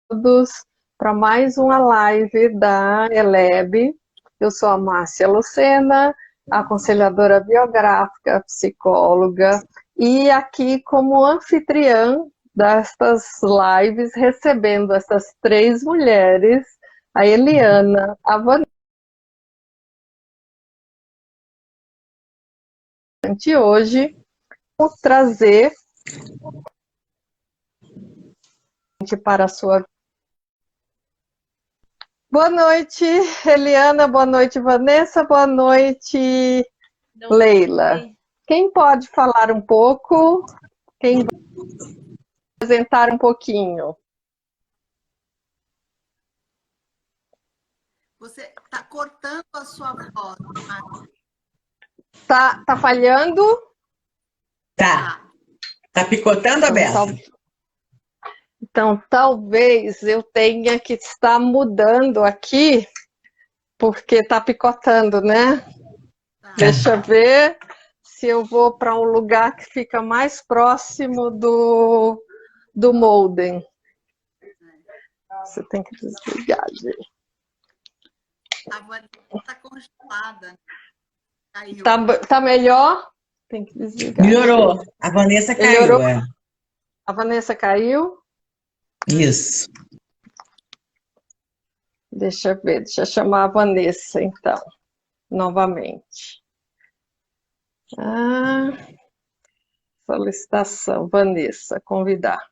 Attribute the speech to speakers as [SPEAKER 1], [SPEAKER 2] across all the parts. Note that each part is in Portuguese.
[SPEAKER 1] Todos para mais uma live da ELEB. Eu sou a Márcia Lucena, aconselhadora biográfica, psicóloga, e aqui como anfitriã destas lives, recebendo essas três mulheres, a Eliana, a Vanessa, hoje vou trazer para a sua. Boa noite, Eliana, boa noite, Vanessa, boa noite, Leila. Quem pode falar um pouco? Quem vai apresentar um pouquinho?
[SPEAKER 2] Você está cortando a sua voz.
[SPEAKER 1] Tá falhando?
[SPEAKER 3] Tá picotando, Bela?
[SPEAKER 1] Então, talvez eu tenha que estar mudando aqui, porque tá picotando, né? Deixa eu ver se eu vou para um lugar que fica mais próximo do modem. Você tem que desligar, gente.
[SPEAKER 2] A Vanessa está congelada. Caiu.
[SPEAKER 1] Tá melhor? Tem que desligar.
[SPEAKER 3] Melhorou. A Vanessa caiu.
[SPEAKER 1] Melhorou? A Vanessa caiu?
[SPEAKER 3] Isso.
[SPEAKER 1] Deixa eu ver, deixa eu chamar a Vanessa, então, novamente. Solicitação, Vanessa, convidar.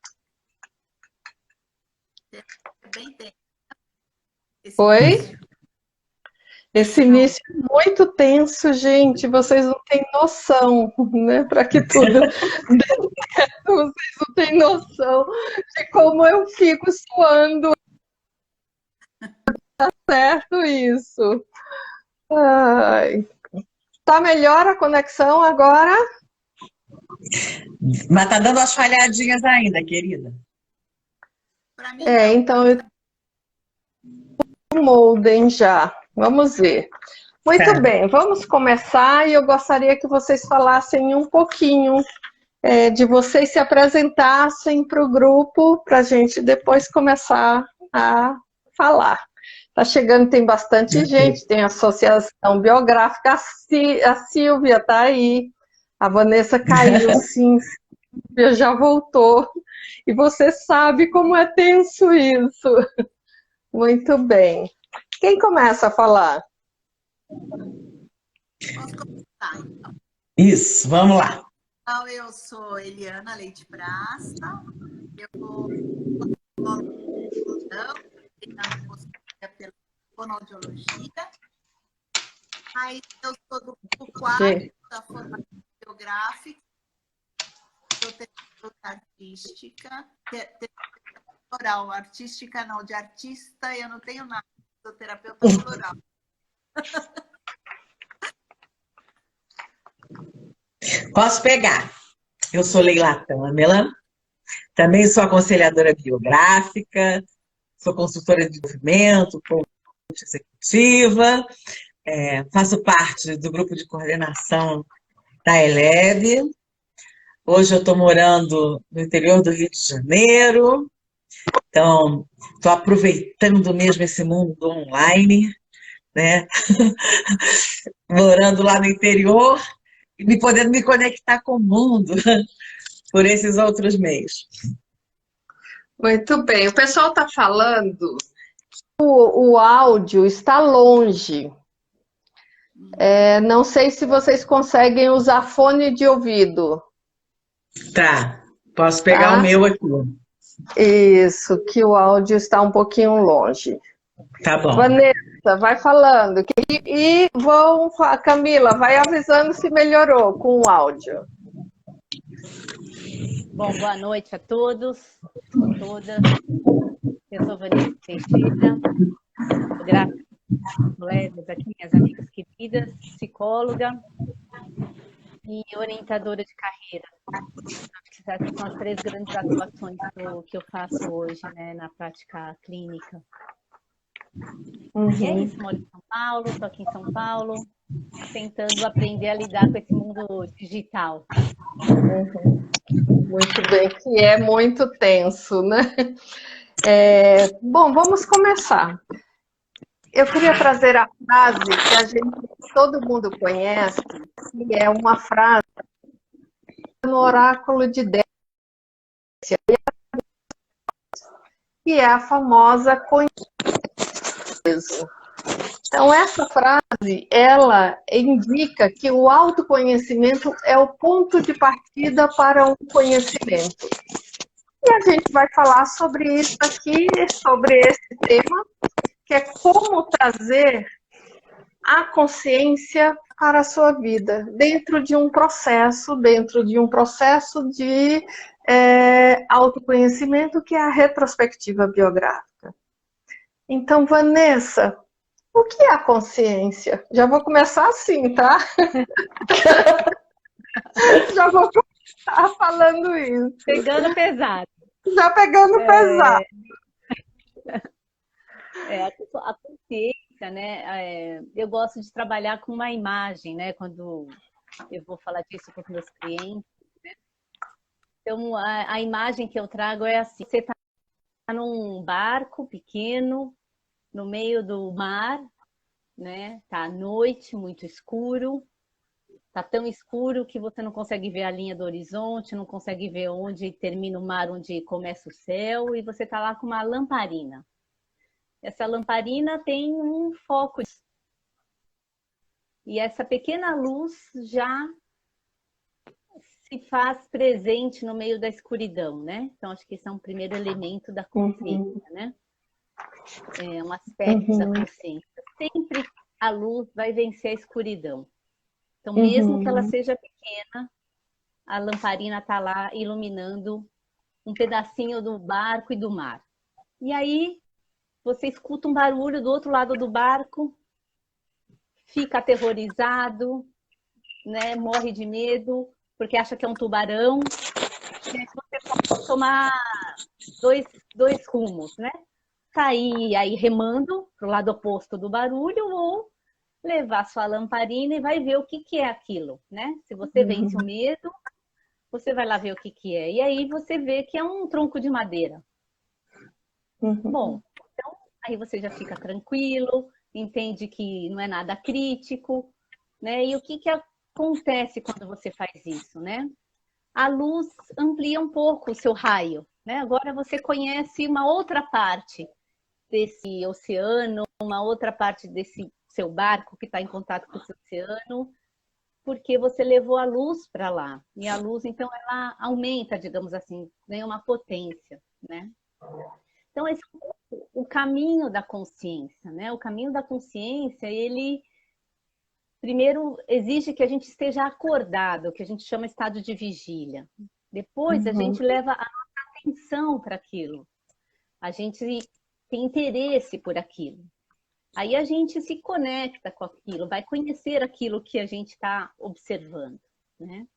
[SPEAKER 2] Bem tenso.
[SPEAKER 1] Oi? Esse início é muito tenso, gente, vocês não têm noção, né? Para que tudo dê certo, vocês não têm noção de como eu fico suando. Tá certo isso. Ai. Tá melhor a conexão agora?
[SPEAKER 3] Mas tá dando umas falhadinhas ainda, querida.
[SPEAKER 2] Para mim,
[SPEAKER 1] Então eu tenho um modem já. Vamos ver. Muito bem, vamos começar e eu gostaria que vocês falassem um pouquinho, de vocês se apresentassem para o grupo, para a gente depois começar a falar. Está chegando, tem bastante gente, tem a Associação Biográfica, a Silvia está aí, a Vanessa caiu, sim, Silvia já voltou, e você sabe como é tenso isso. Muito bem. Quem começa a falar?
[SPEAKER 2] posso começar, então.
[SPEAKER 3] Isso, vamos lá.
[SPEAKER 2] Então, eu sou Eliana Leite Praça, eu sou pela fonoaudiologia, mas eu sou do grupo 4 da formação biográfica, sou terapeuta artística, floral, artística não, de artista eu não tenho nada, sou terapeuta floral.
[SPEAKER 3] Posso pegar. Eu sou Leila Tâmela, também sou aconselhadora biográfica, sou consultora de desenvolvimento, coach executiva, faço parte do grupo de coordenação da ELEB. Hoje eu estou morando no interior do Rio de Janeiro, então estou aproveitando mesmo esse mundo online, né? Morando lá no interior e podendo me conectar com o mundo por esses outros meios.
[SPEAKER 1] Muito bem. O pessoal está falando que o áudio está longe. Não sei se vocês conseguem usar fone de ouvido.
[SPEAKER 3] Tá, posso pegar o meu aqui.
[SPEAKER 1] Isso, que o áudio está um pouquinho longe.
[SPEAKER 3] Tá bom.
[SPEAKER 1] Vanessa, vai falando. Camila, vai avisando se melhorou com o áudio.
[SPEAKER 4] Bom, boa noite a todos, todas. Eu sou Vanessa Teixeira, gráfica, colegas aqui, minhas amigas queridas, psicóloga e orientadora de carreira. Essas são as três grandes atuações que eu faço hoje, né, na prática clínica. E é isso, moro em São Paulo, estou aqui em São Paulo, tentando aprender a lidar com esse mundo digital.
[SPEAKER 1] Muito bem, que é muito tenso, né? Bom, vamos começar. Eu queria trazer a frase que todo mundo conhece, que é uma frase no oráculo de Delfos, que é a famosa conheço. Então, essa frase, ela indica que o autoconhecimento é o ponto de partida para um conhecimento. E a gente vai falar sobre isso aqui, sobre esse tema, que é como trazer a consciência para a sua vida, dentro de um processo de autoconhecimento, que é a retrospectiva biográfica. Então, Vanessa, o que é a consciência? Já vou começar assim, tá? Já vou começar falando isso.
[SPEAKER 4] Pegando pesado.
[SPEAKER 1] Já pegando pesado.
[SPEAKER 4] A consciência, né? Eu gosto de trabalhar com uma imagem, né? Quando eu vou falar disso com os meus clientes, né? Então, a imagem que eu trago é assim: você está num barco pequeno, no meio do mar, né? Tá à noite, muito escuro. Tá tão escuro que você não consegue ver a linha do horizonte, não consegue ver onde termina o mar, onde começa o céu, e você tá lá com uma lamparina. Essa lamparina tem um foco. E essa pequena luz já se faz presente no meio da escuridão, né? Então, acho que esse é um primeiro elemento da consciência, né? É um aspecto da consciência. Sempre a luz vai vencer a escuridão. Então, mesmo que ela seja pequena, a lamparina está lá iluminando um pedacinho do barco e do mar. E aí, você escuta um barulho do outro lado do barco, fica aterrorizado, né? Morre de medo, porque acha que é um tubarão. E aí você pode tomar dois rumos, né? Sair aí remando para o lado oposto do barulho, ou levar sua lamparina e vai ver o que é aquilo, né? Se você vence o medo, você vai lá ver o que é. E aí você vê que é um tronco de madeira. Bom, então aí você já fica tranquilo, entende que não é nada crítico, né? E o que acontece quando você faz isso, né? A luz amplia um pouco o seu raio, né? Agora você conhece uma outra parte desse oceano, uma outra parte desse seu barco que está em contato com o seu oceano, porque você levou a luz para lá. E a luz, então, ela aumenta, digamos assim, ganha uma potência, né? Então, esse é o caminho da consciência, né? O caminho da consciência, ele primeiro exige que a gente esteja acordado, que a gente chama estado de vigília. Depois, a gente leva a nossa atenção para aquilo. A gente tem interesse por aquilo. Aí a gente se conecta com aquilo, vai conhecer aquilo que a gente está observando, né?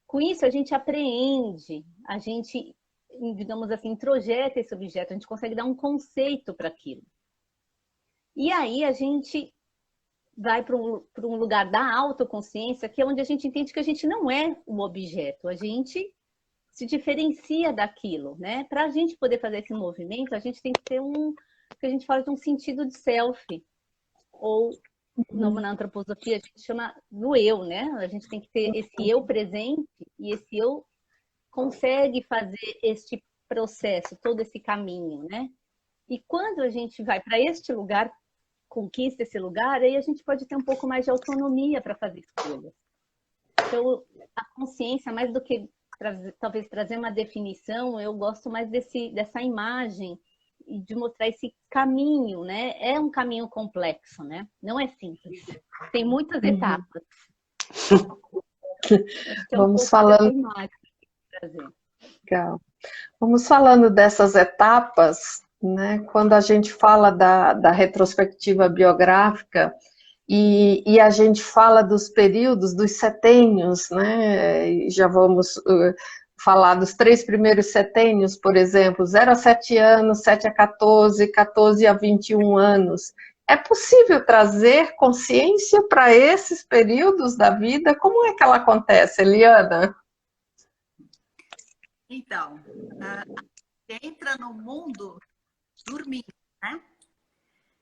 [SPEAKER 4] Com isso, a gente apreende, a gente, digamos assim, introjeta esse objeto, a gente consegue dar um conceito para aquilo. E aí a gente vai para um lugar da autoconsciência, que é onde a gente entende que a gente não é o objeto, a gente se diferencia daquilo, né? Para a gente poder fazer esse movimento, a gente tem que ter que a gente fala de um sentido de self, ou na antroposofia a gente chama do eu, né? A gente tem que ter esse eu presente, e esse eu consegue fazer este processo, todo esse caminho, né? E quando a gente vai para este lugar, conquista esse lugar, aí a gente pode ter um pouco mais de autonomia para fazer escolhas. Então, a consciência, mais do que talvez trazer uma definição, eu gosto mais dessa imagem e de mostrar esse caminho, né? É um caminho complexo, né? Não é simples. Tem muitas etapas.
[SPEAKER 1] Vamos falando. Legal. Vamos falando dessas etapas, né? Quando a gente fala da retrospectiva biográfica e a gente fala dos períodos, dos setênios, né? E já vamos falar dos 3 primeiros setênios, por exemplo, 0 a 7 anos, 7 a 14, 14 a 21 anos. É possível trazer consciência para esses períodos da vida? Como é que ela acontece, Eliana?
[SPEAKER 2] Então, entra no mundo dormindo, né?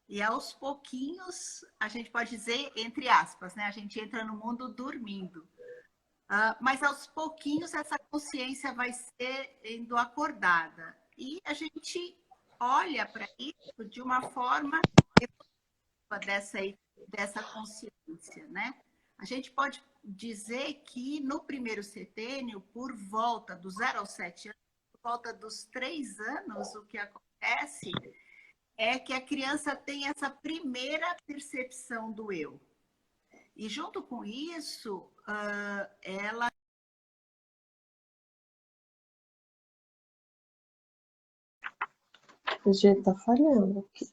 [SPEAKER 2] E aos pouquinhos, a gente pode dizer, entre aspas, né? A gente entra no mundo dormindo. Mas aos pouquinhos essa consciência vai sendo acordada. E a gente olha para isso de uma forma dessa consciência, né? A gente pode dizer que no primeiro setênio, por volta do 0 aos 7 anos, por volta dos 3 anos, o que acontece é que a criança tem essa primeira percepção do eu. E junto com isso, ela...
[SPEAKER 1] O jeito tá falhando aqui.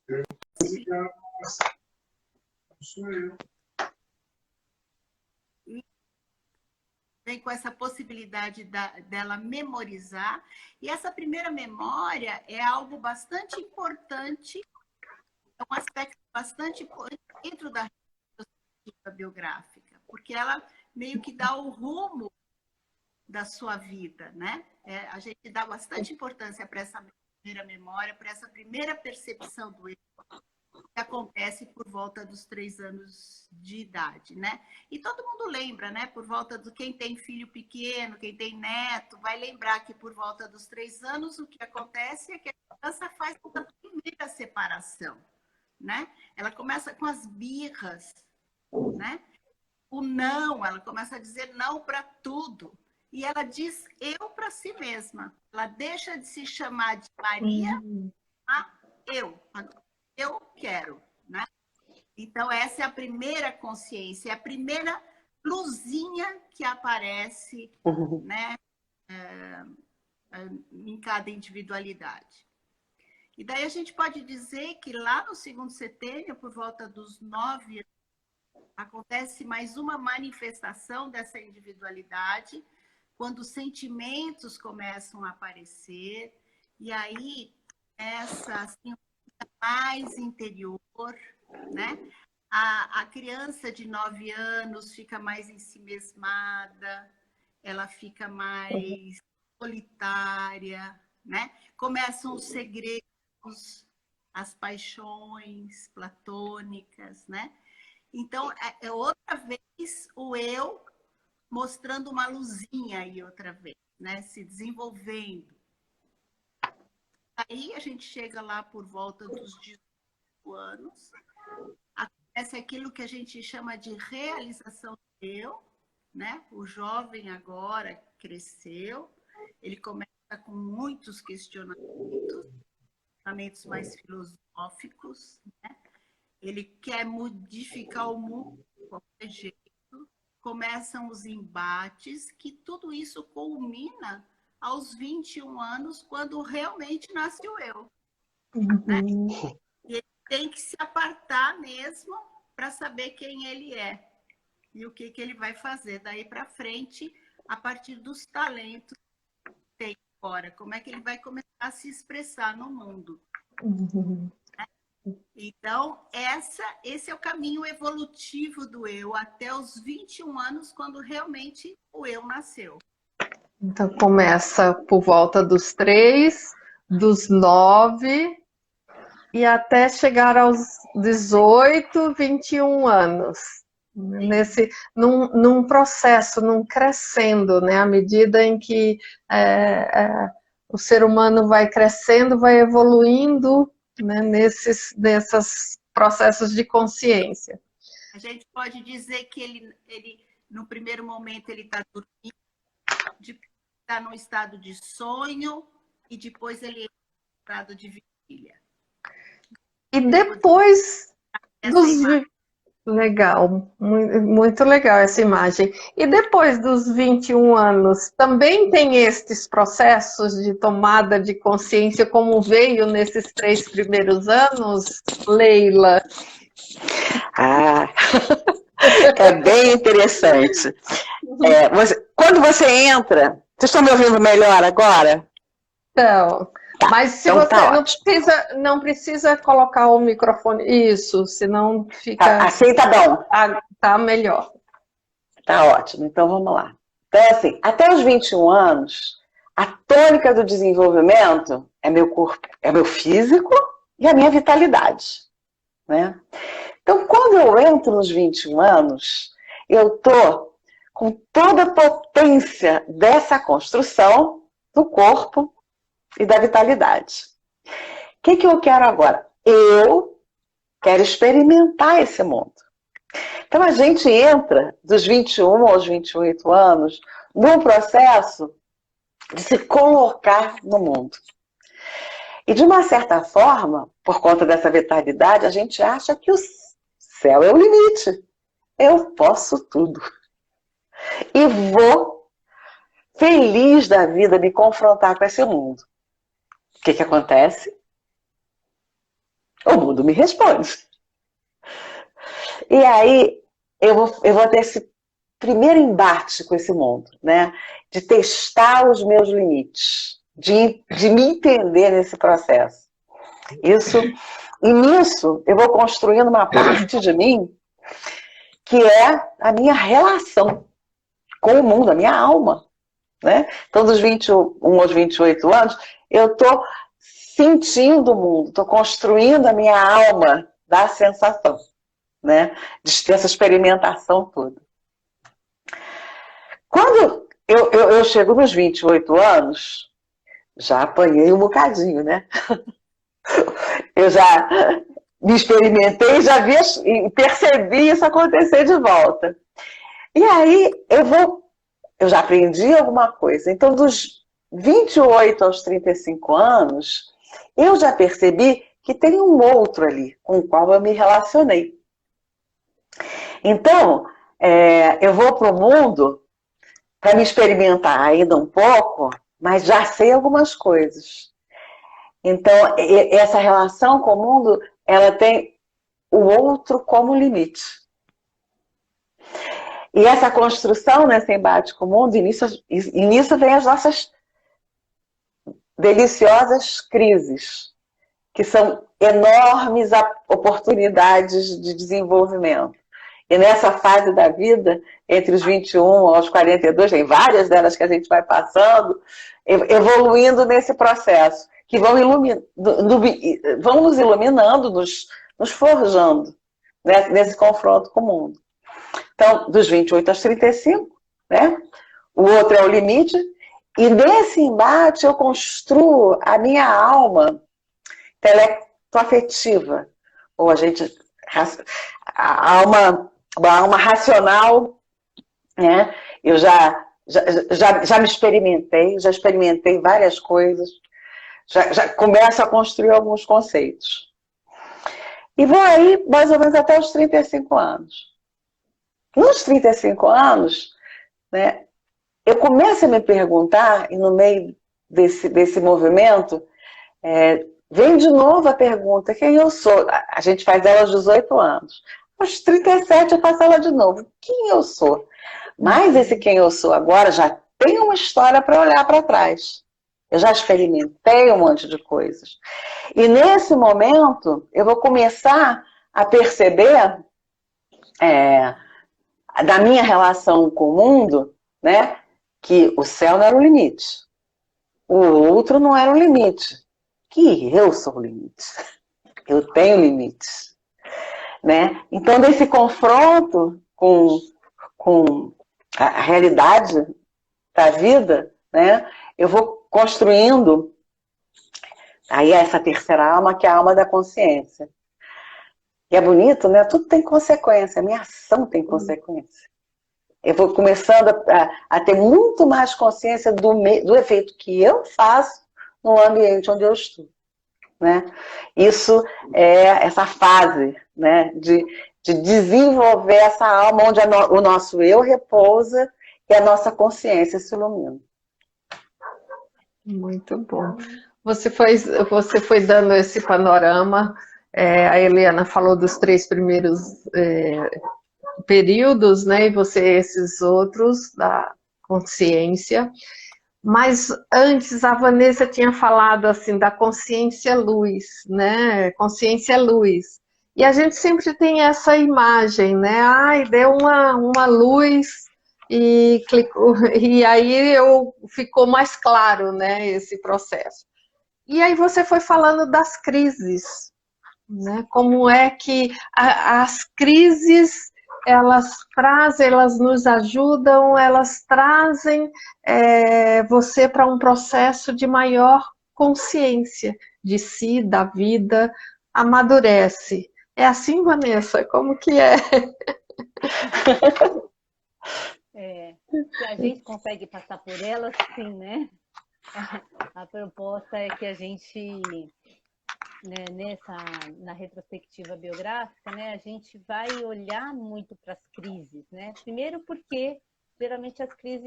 [SPEAKER 2] Vem com essa possibilidade dela memorizar. E essa primeira memória é algo bastante importante, é um aspecto bastante importante dentro da retrospectiva biográfica, porque ela meio que dá o rumo da sua vida, né? A gente dá bastante importância para essa primeira memória, para essa primeira percepção do eu, que acontece por volta dos 3 anos de idade, né? E todo mundo lembra, né? Por volta do quem tem filho pequeno, quem tem neto, vai lembrar que por volta dos 3 anos o que acontece é que a criança faz a primeira separação, né? Ela começa com as birras, né? O não, ela começa a dizer não para tudo. E ela diz eu para si mesma. Ela deixa de se chamar de Maria a eu quero, né? Então, essa é a primeira consciência, é a primeira luzinha que aparece, né, em cada individualidade. E daí a gente pode dizer que lá no segundo setênio, por volta dos 9 anos, acontece mais uma manifestação dessa individualidade, quando os sentimentos começam a aparecer, e aí essa assim, mais interior, né? A criança de 9 anos fica mais ensimesmada, ela fica mais solitária, né? Começam os segredos, as paixões platônicas, né? Então, é outra vez o eu mostrando uma luzinha aí outra vez, né? Se desenvolvendo. Aí a gente chega lá por volta dos 18 anos, acontece aquilo que a gente chama de realização do eu, né? O jovem agora cresceu, ele começa com muitos questionamentos mais filosóficos, né? Ele quer modificar o mundo de qualquer jeito, começam os embates, que tudo isso culmina aos 21 anos, quando realmente nasce o eu. Né? E ele tem que se apartar mesmo para saber quem ele é e o que ele vai fazer daí para frente, a partir dos talentos que tem agora. Como é que ele vai começar a se expressar no mundo. Né? Então, esse é o caminho evolutivo do eu até os 21 anos, quando realmente o eu nasceu.
[SPEAKER 1] Então, começa por volta dos 3, dos 9 e até chegar aos 18, 21 anos. Num processo, num crescendo, né? À medida em que o ser humano vai crescendo, vai evoluindo, né? Nesses processos de consciência.
[SPEAKER 2] A gente pode dizer que ele no primeiro momento, ele está dormindo, está num estado de sonho e depois ele entra no estado de vigília.
[SPEAKER 1] E depois dos... Legal, muito legal essa imagem. E depois dos 21 anos, também tem estes processos de tomada de consciência, como veio nesses 3 primeiros anos, Leila?
[SPEAKER 5] É bem interessante. Quando você entra... Vocês estão me ouvindo melhor agora?
[SPEAKER 1] Então, mas se
[SPEAKER 5] então
[SPEAKER 1] você não precisa colocar o microfone, isso, senão fica...
[SPEAKER 5] Assim tá bom.
[SPEAKER 1] Tá melhor.
[SPEAKER 5] Tá ótimo, então vamos lá. Então, assim, até os 21 anos, a tônica do desenvolvimento é meu corpo, é meu físico e a minha vitalidade, né? Então, quando eu entro nos 21 anos, eu tô com toda a potência dessa construção do corpo e da vitalidade. O que eu quero agora? Eu quero experimentar esse mundo. Então, a gente entra dos 21 aos 28 anos num processo de se colocar no mundo. E, de uma certa forma, por conta dessa vitalidade, a gente acha que o céu é o limite. Eu posso tudo. E vou, feliz da vida, me confrontar com esse mundo. O que acontece? O mundo me responde. E aí, eu vou ter esse primeiro embate com esse mundo, né? De testar os meus limites, de me entender nesse processo. E nisso, eu vou construindo uma parte de mim que é a minha relação com o mundo, a minha alma, né? Então, dos 21 aos 28 anos, eu estou sentindo o mundo, estou construindo a minha alma da sensação, né? De ter essa experimentação toda. Quando eu chego nos 28 anos, já apanhei um bocadinho, né? Eu já me experimentei, já vi e percebi isso acontecer de volta. E aí eu já aprendi alguma coisa. Então, dos 28 aos 35 anos, eu já percebi que tem um outro ali com o qual eu me relacionei. Então, eu vou para o mundo para me experimentar ainda um pouco, mas já sei algumas coisas. Então, essa relação com o mundo, ela tem o outro como limite. E essa construção, nesse embate com o mundo, e nisso vem as nossas deliciosas crises, que são enormes oportunidades de desenvolvimento. E nessa fase da vida, entre os 21 aos 42, tem várias delas que a gente vai passando, evoluindo nesse processo, que vão nos iluminando, nos forjando, né, nesse confronto com o mundo. Então, dos 28 aos 35, né, o outro é o limite, e nesse embate eu construo a minha alma intelecto-afetiva, ou a alma racional, né? Eu já me já experimentei várias coisas, já começo a construir alguns conceitos. E vou aí mais ou menos até os 35 anos. Nos 35 anos, né, eu começo a me perguntar, e no meio desse movimento, vem de novo a pergunta, quem eu sou? A gente faz ela aos 18 anos. Aos 37 eu faço ela de novo. Quem eu sou? Mas esse quem eu sou agora já tem uma história para olhar para trás. Eu já experimentei um monte de coisas. E nesse momento, eu vou começar a perceber da minha relação com o mundo, né, que o céu não era o limite. O outro não era o limite. Que eu sou o limite. Eu tenho limites. Né? Então, desse confronto com a realidade da vida, né, eu vou construindo aí essa terceira alma, que é a alma da consciência. E é bonito, né? Tudo tem consequência, a minha ação tem consequência. Eu vou começando a ter muito mais consciência do efeito que eu faço no ambiente onde eu estou. Né? Isso é essa fase, né, de desenvolver essa alma onde o nosso eu repousa e a nossa consciência se ilumina.
[SPEAKER 1] Muito bom. Você foi dando esse panorama, a Helena falou dos 3 primeiros períodos, né, e você esses outros da consciência. Mas antes a Vanessa tinha falado assim da consciência luz, né? Consciência luz. E a gente sempre tem essa imagem, né? Ai, deu uma luz e clicou, e aí ficou mais claro, né, esse processo. E aí você foi falando das crises, né? Como é que as crises elas nos ajudam, elas trazem você para um processo de maior consciência de si, da vida, amadurece. É assim, Vanessa? Como que é?
[SPEAKER 4] Se a gente consegue passar por elas, sim, né? A proposta é que a gente, né, na retrospectiva biográfica, né, a gente vai olhar muito para as crises, né? Primeiro porque geralmente as crises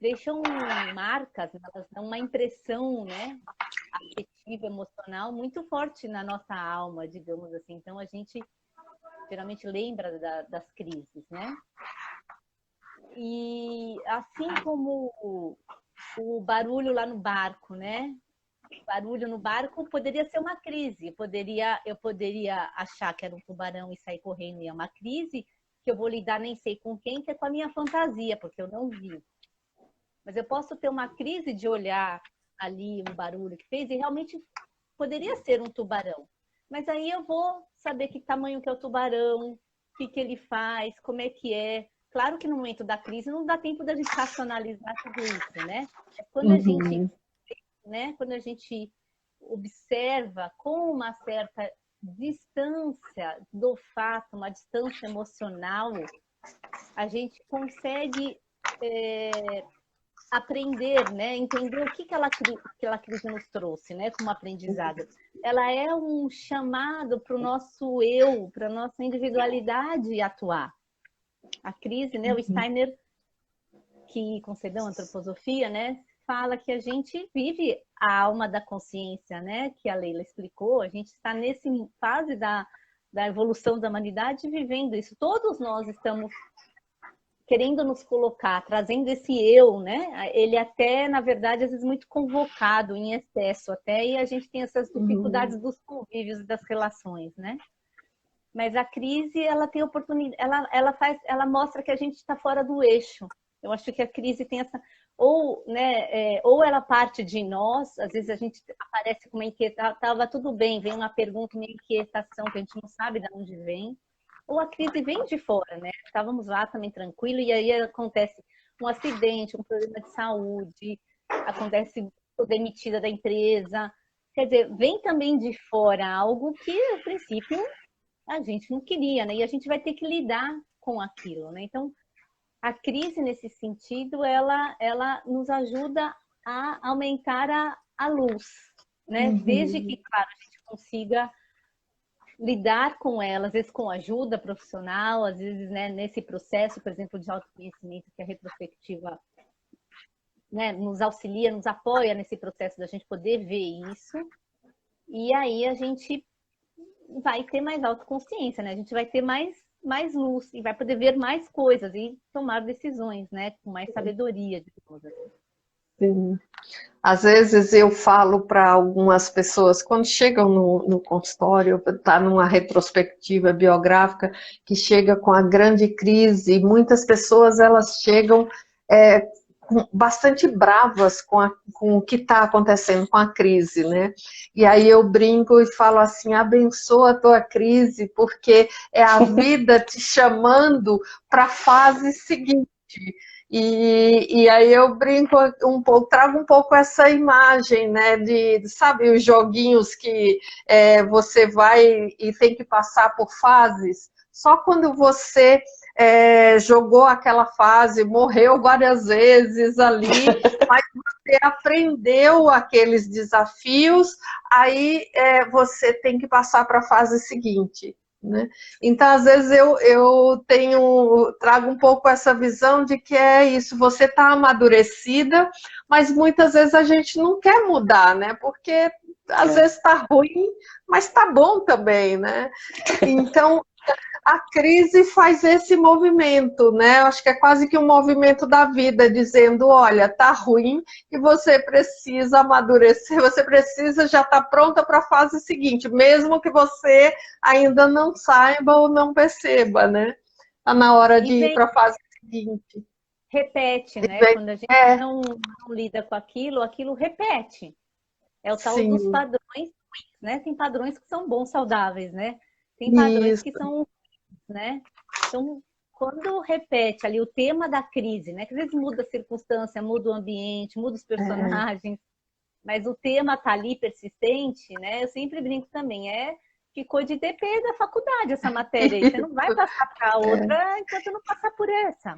[SPEAKER 4] deixam marcas, elas dão uma impressão, né, afetiva, emocional muito forte na nossa alma, digamos assim. Então a gente geralmente lembra das crises, né? E assim como o barulho lá no barco, né? O barulho no barco poderia ser uma crise. Eu poderia achar que era um tubarão e sair correndo, e é uma crise que eu vou lidar nem sei com quem, que é com a minha fantasia, porque eu não vi. Mas eu posso ter uma crise de olhar ali um barulho que fez e realmente poderia ser um tubarão. Mas aí eu vou saber que tamanho que é o tubarão, o que ele faz, como é que é. Claro que no momento da crise não dá tempo da gente racionalizar tudo isso, né? É quando a gente, né, quando a gente observa com uma certa distância do fato, uma distância emocional, a gente consegue aprender, né? Entender o que aquela crise nos trouxe, né? Como aprendizado. Ela é um chamado para o nosso eu, para a nossa individualidade atuar. A crise, né? O Steiner, que concedeu a antroposofia, né? Fala que a gente vive a alma da consciência, né? Que a Leila explicou. A gente está nessa fase da evolução da humanidade vivendo isso. Todos nós estamos querendo nos colocar, trazendo esse eu, né? Ele até, na verdade, às vezes muito convocado, em excesso até, e a gente tem essas dificuldades dos convívios e das relações, né? Mas a crise, ela tem oportunidade, ela mostra que a gente está fora do eixo. Eu acho que a crise tem essa... Ou, né, ou ela parte de nós, às vezes a gente aparece com uma inquietação, estava tudo bem, vem uma pergunta, uma inquietação que a gente não sabe de onde vem, ou a crise vem de fora, né? Estávamos lá também tranquilo e aí acontece um acidente, um problema de saúde, acontece o demitida da empresa. Quer dizer, vem também de fora algo que, a princípio, a gente não queria, né? E a gente vai ter que lidar com aquilo, né? Então, a crise, nesse sentido, ela nos ajuda a aumentar a luz, né? Desde que, claro, a gente consiga lidar com ela, às vezes com ajuda profissional, às vezes, né, nesse processo, por exemplo, de autoconhecimento que a retrospectiva, né, nos auxilia, nos apoia nesse processo da gente poder ver isso, e aí a gente vai ter mais autoconsciência, né? A gente vai ter mais luz e vai poder ver mais coisas e tomar decisões, né, com mais sabedoria, digamos assim.
[SPEAKER 1] Sim. Às vezes eu falo para algumas pessoas, quando chegam no consultório, está numa retrospectiva biográfica, que chega com a grande crise, e muitas pessoas elas chegam bastante bravas com o que está acontecendo com a crise, né? E aí eu brinco e falo assim, abençoa a tua crise, porque é a vida te chamando para a fase seguinte. E aí eu brinco um pouco, trago um pouco essa imagem, né, sabe, os joguinhos que você vai e tem que passar por fases. Só quando você jogou aquela fase, morreu várias vezes ali, mas você aprendeu aqueles desafios, aí você tem que passar para a fase seguinte. Né? Então, às vezes, eu trago um pouco essa visão de que é isso, você está amadurecida, mas muitas vezes a gente não quer mudar, né? Porque às vezes está ruim, mas está bom também, né? Então, a crise faz esse movimento, né? Eu acho que é quase que um movimento da vida, dizendo, olha, tá ruim e você precisa amadurecer, você precisa já estar pronta para a fase seguinte, mesmo que você ainda não saiba ou não perceba, né? Está na hora de ir para a fase seguinte.
[SPEAKER 4] Repete, né? Quando a gente não lida com aquilo repete. É o tal dos
[SPEAKER 1] Sim,
[SPEAKER 4] padrões, né? Tem padrões que são bons, saudáveis, né? Tem padrões
[SPEAKER 1] isso,
[SPEAKER 4] que são, né? Então, quando repete ali o tema da crise, né? Que às vezes muda a circunstância, muda o ambiente, muda os
[SPEAKER 1] é,
[SPEAKER 4] personagens, mas o tema tá ali persistente, né? Eu sempre brinco também, ficou de DP da faculdade essa matéria aí. Você não vai passar para
[SPEAKER 1] é.
[SPEAKER 4] outra enquanto não passar por essa.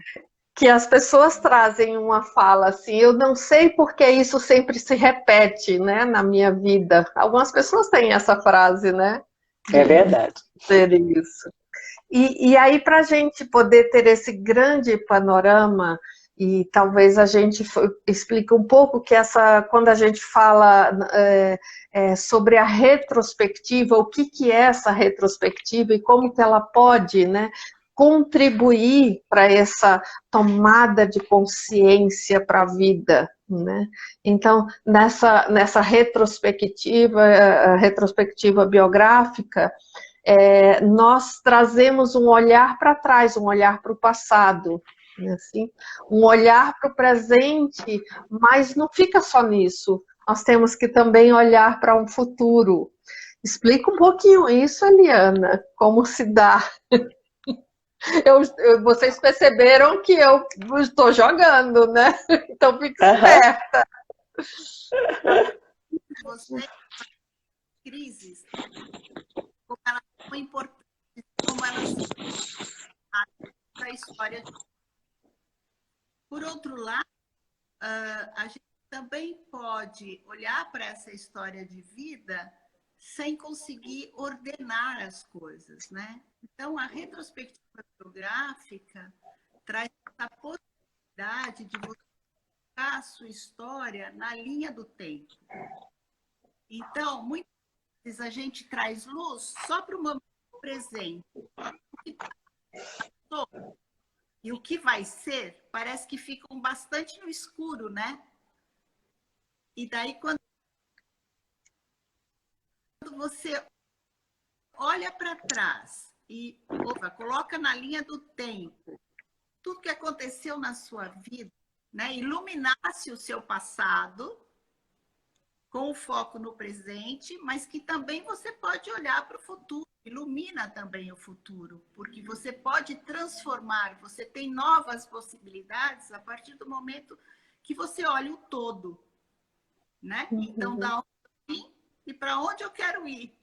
[SPEAKER 1] Que as pessoas trazem uma fala assim, eu não sei porque isso sempre se repete, né, na minha vida. Algumas pessoas têm essa frase, né,
[SPEAKER 5] É
[SPEAKER 1] de
[SPEAKER 5] verdade.
[SPEAKER 1] dizer isso. E aí, para a gente poder ter esse grande panorama, e talvez a gente explique um pouco que quando a gente fala sobre a retrospectiva, o que é essa retrospectiva e como que ela pode, né, contribuir para essa tomada de consciência para a vida, né? Então, nessa retrospectiva biográfica, nós trazemos um olhar para trás, um olhar para o passado, né, assim, um olhar para o presente, mas não fica só nisso. Nós temos que também olhar para um futuro. Explica um pouquinho isso, Eliana, como se dá. Vocês perceberam que eu estou jogando, né? Então fique
[SPEAKER 5] Aham.
[SPEAKER 1] esperta.
[SPEAKER 2] Você, crises, como elas são importantes, como elas são a história. Por outro lado, a gente também pode olhar para essa história de vida sem conseguir ordenar as coisas, né? Então, a retrospectiva biográfica traz essa possibilidade de você colocar a sua história na linha do tempo. Então, muitas vezes a gente traz luz só para o momento presente. E o que vai ser, parece que ficam bastante no escuro, né? E daí, quando você olha para trás e coloca na linha do tempo tudo que aconteceu na sua vida, né? Iluminasse o seu passado com o foco no presente, mas que também você pode olhar para o futuro, ilumina também o futuro, porque você pode transformar, você tem novas possibilidades a partir do momento que você olha o todo, né? Então, da onde eu vim e para onde eu quero ir,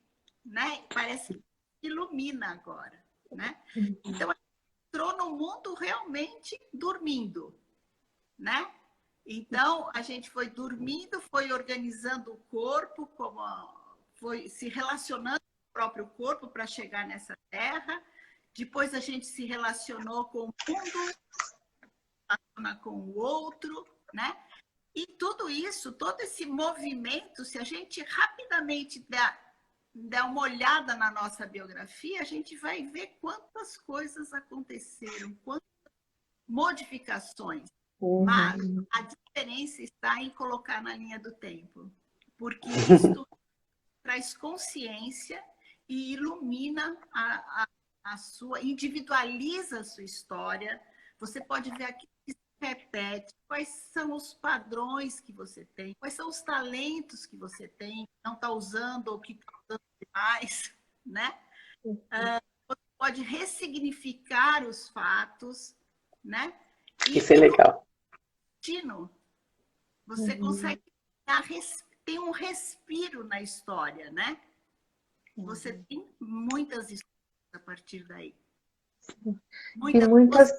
[SPEAKER 2] né? Parece que ilumina agora, né? Então, a gente entrou no mundo realmente dormindo, né? Então, a gente foi dormindo, foi organizando o corpo, foi se relacionando com o próprio corpo para chegar nessa terra. Depois a gente se relacionou com o mundo, com o outro, né? E tudo isso, todo esse movimento, se a gente rapidamente der uma olhada na nossa biografia, a gente vai ver quantas coisas aconteceram, quantas modificações. Mas a diferença está em colocar na linha do tempo, porque isso traz consciência e ilumina a sua, individualiza a sua história. Você pode ver aqui que se repete, quais são os padrões que você tem, quais são os talentos que você tem, que não está usando ou que está usando demais, né? Você pode ressignificar os fatos, né?
[SPEAKER 5] Isso é legal.
[SPEAKER 2] Você consegue ter um respiro na história, né? Você tem muitas histórias a partir daí.
[SPEAKER 1] E muitas,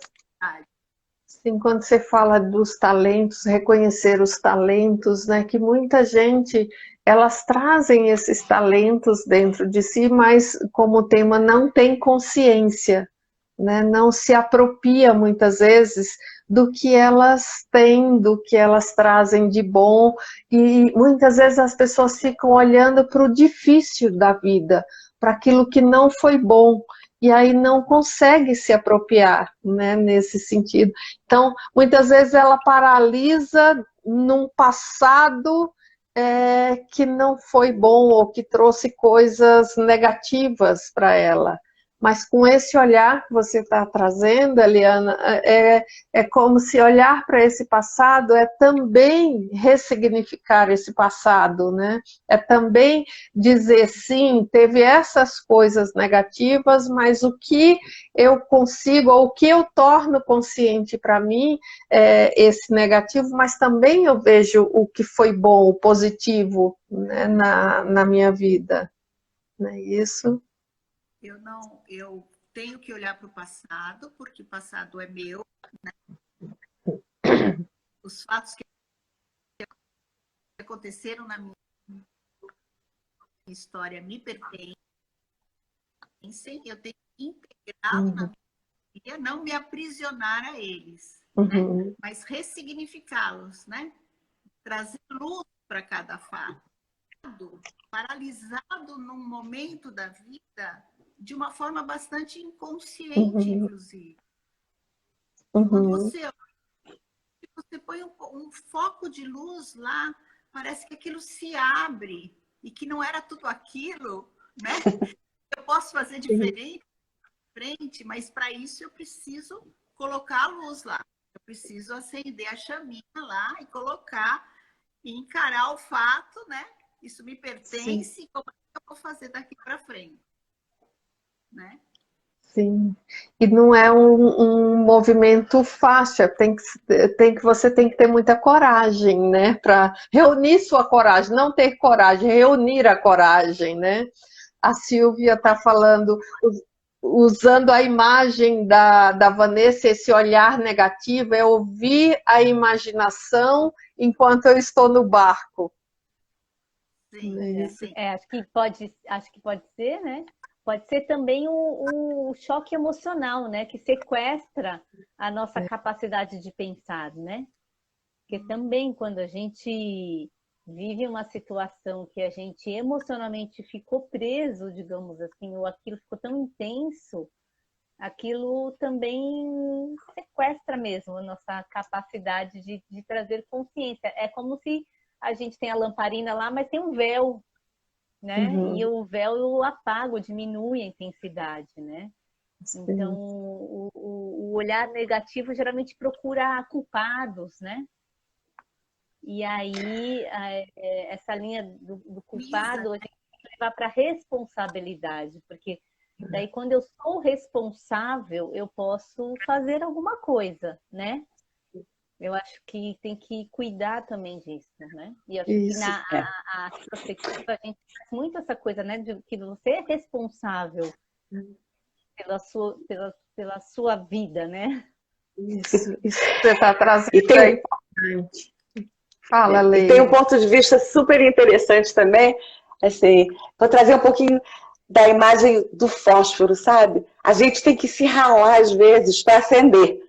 [SPEAKER 1] sim, quando você fala dos talentos, reconhecer os talentos, né? Que muita gente, elas trazem esses talentos dentro de si, mas como tema não tem consciência, né? Não se apropria muitas vezes do que elas têm, do que elas trazem de bom, e muitas vezes as pessoas ficam olhando para o difícil da vida, para aquilo que não foi bom, e aí não consegue se apropriar, né, nesse sentido. Então, muitas vezes ela paralisa num passado que não foi bom, ou que trouxe coisas negativas para ela, Mas com esse olhar que você está trazendo, Eliana, é como se olhar para esse passado é também ressignificar esse passado, né? É também dizer, sim, teve essas coisas negativas, mas o que eu consigo, ou o que eu torno consciente para mim, esse negativo, mas também eu vejo o que foi bom, o positivo, né, na minha vida. Não é isso?
[SPEAKER 2] Eu tenho que olhar para o passado, porque o passado é meu, né? Os fatos que aconteceram na minha história me pertencem, eu tenho que integrá-los na minha vida, não me aprisionar a eles, né? Mas ressignificá-los, né? Trazer luz para cada fato. Paralisado num momento da vida de uma forma bastante inconsciente, inclusive. Quando você põe um foco de luz lá, parece que aquilo se abre e que não era tudo aquilo, né? Eu posso fazer diferente, mas para isso eu preciso colocar a luz lá. Eu preciso acender a chaminha lá e colocar e encarar o fato, né? Isso me pertence, sim. Como é que eu vou fazer daqui para frente? Né?
[SPEAKER 1] Sim. E não é um movimento fácil, você tem que ter muita coragem, né? Para reunir sua coragem, não ter coragem, reunir a coragem, né? A Silvia está falando, usando a imagem da Vanessa, esse olhar negativo, é ouvir a imaginação enquanto eu estou no barco.
[SPEAKER 2] Sim, sim.
[SPEAKER 4] Acho que pode ser, né? Pode ser também um choque emocional, né? Que sequestra a nossa capacidade de pensar, né? Porque também quando a gente vive uma situação que a gente emocionalmente ficou preso, digamos assim, ou aquilo ficou tão intenso, aquilo também sequestra mesmo a nossa capacidade de trazer consciência. É como se a gente tem a lamparina lá, mas tem um véu, né? E o véu apaga, diminui a intensidade, né? Sim. Então, o olhar negativo geralmente procura culpados, né? E aí, essa linha do culpado, a gente tem que levar para a responsabilidade, porque daí quando eu sou responsável, eu posso fazer alguma coisa, né? Eu acho que tem que cuidar também disso, né? E eu acho que a perspectiva a gente faz muito essa coisa, né? De que você é responsável pela sua vida, né?
[SPEAKER 1] Isso que você está trazendo é importante. Fala, Leila.
[SPEAKER 5] E tem um ponto de vista super interessante também, assim, vou trazer um pouquinho da imagem do fósforo, sabe? A gente tem que se ralar às vezes para acender.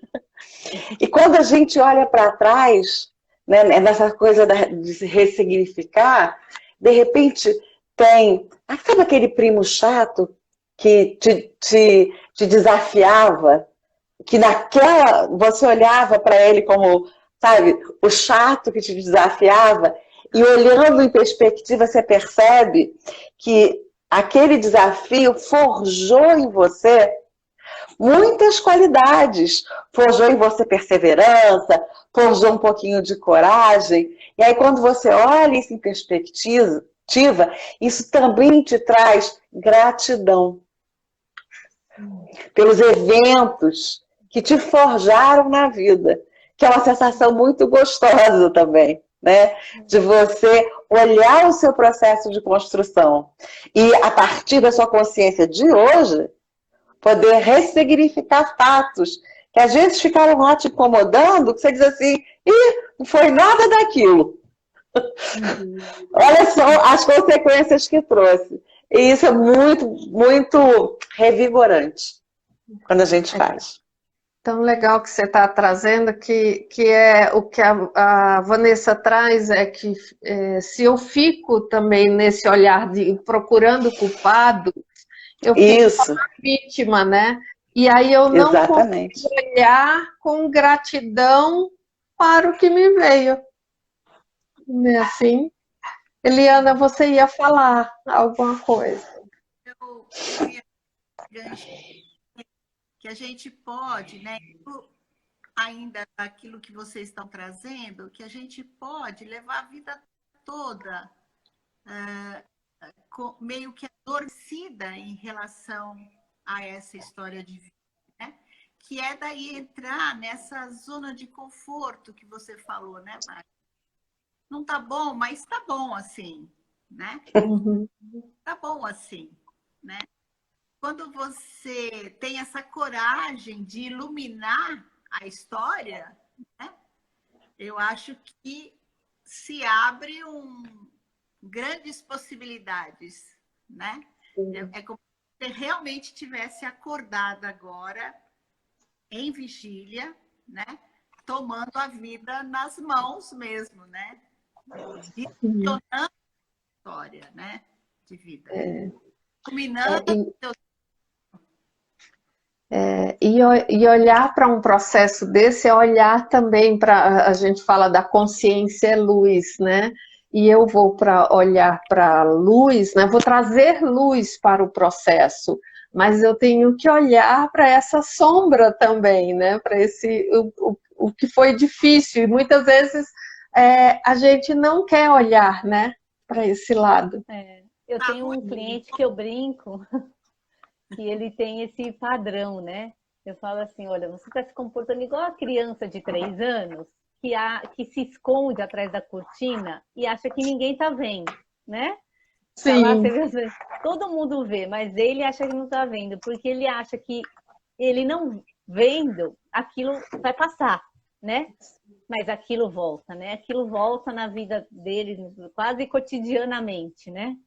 [SPEAKER 5] E quando a gente olha para trás, né, nessa coisa de se ressignificar, de repente tem... Sabe aquele primo chato que te desafiava? Que naquela... Você olhava para ele como, sabe, o chato que te desafiava, e olhando em perspectiva você percebe que aquele desafio forjou em você muitas qualidades, forjou em você perseverança, forjou um pouquinho de coragem, e aí quando você olha isso em perspectiva, isso também te traz gratidão pelos eventos que te forjaram na vida, que é uma sensação muito gostosa também, né? De você olhar o seu processo de construção e, a partir da sua consciência de hoje, poder ressignificar fatos que às vezes ficaram lá te incomodando, que você diz assim, não foi nada daquilo. Olha só as consequências que trouxe. E isso é muito, muito revigorante quando a gente faz.
[SPEAKER 1] Tão legal que você está trazendo, que é o que a Vanessa traz, é que se eu fico também nesse olhar de procurando culpado, eu fico uma vítima, né? E aí eu não consigo olhar com gratidão para o que me veio. Não é assim? Eliana, você ia falar alguma coisa.
[SPEAKER 2] Eu ia gancho que a gente pode, né, ainda daquilo que vocês estão trazendo, que a gente pode levar a vida toda meio que adormecida em relação a essa história de vida, né? Que é daí entrar nessa zona de conforto que você falou, né, Mari? Não tá bom, mas tá bom assim, né? Tá bom assim, né? Quando você tem essa coragem de iluminar a história, né? Eu acho que se abre grandes possibilidades, né? É como se você realmente tivesse acordado agora, em vigília, né? Tomando a vida nas mãos mesmo, né? Direcionando a história, né? De vida. Iluminando
[SPEAKER 1] E olhar para um processo desse é olhar também para, a gente fala da consciência é luz, né? E eu vou olhar para a luz, né? Vou trazer luz para o processo, mas eu tenho que olhar para essa sombra também, né? Para o que foi difícil, e muitas vezes a gente não quer olhar, né? Para esse lado.
[SPEAKER 4] Eu tenho um cliente que eu brinco, que ele tem esse padrão, né? Eu falo assim, olha, você está se comportando igual a criança de 3 anos, que se esconde atrás da cortina e acha que ninguém está vendo, né?
[SPEAKER 1] Sim.
[SPEAKER 4] Tá lá, você vê, todo mundo vê, mas ele acha que não está vendo, porque ele acha que ele não vendo, aquilo vai passar, né? Mas aquilo volta, né? Aquilo volta na vida dele quase cotidianamente, né?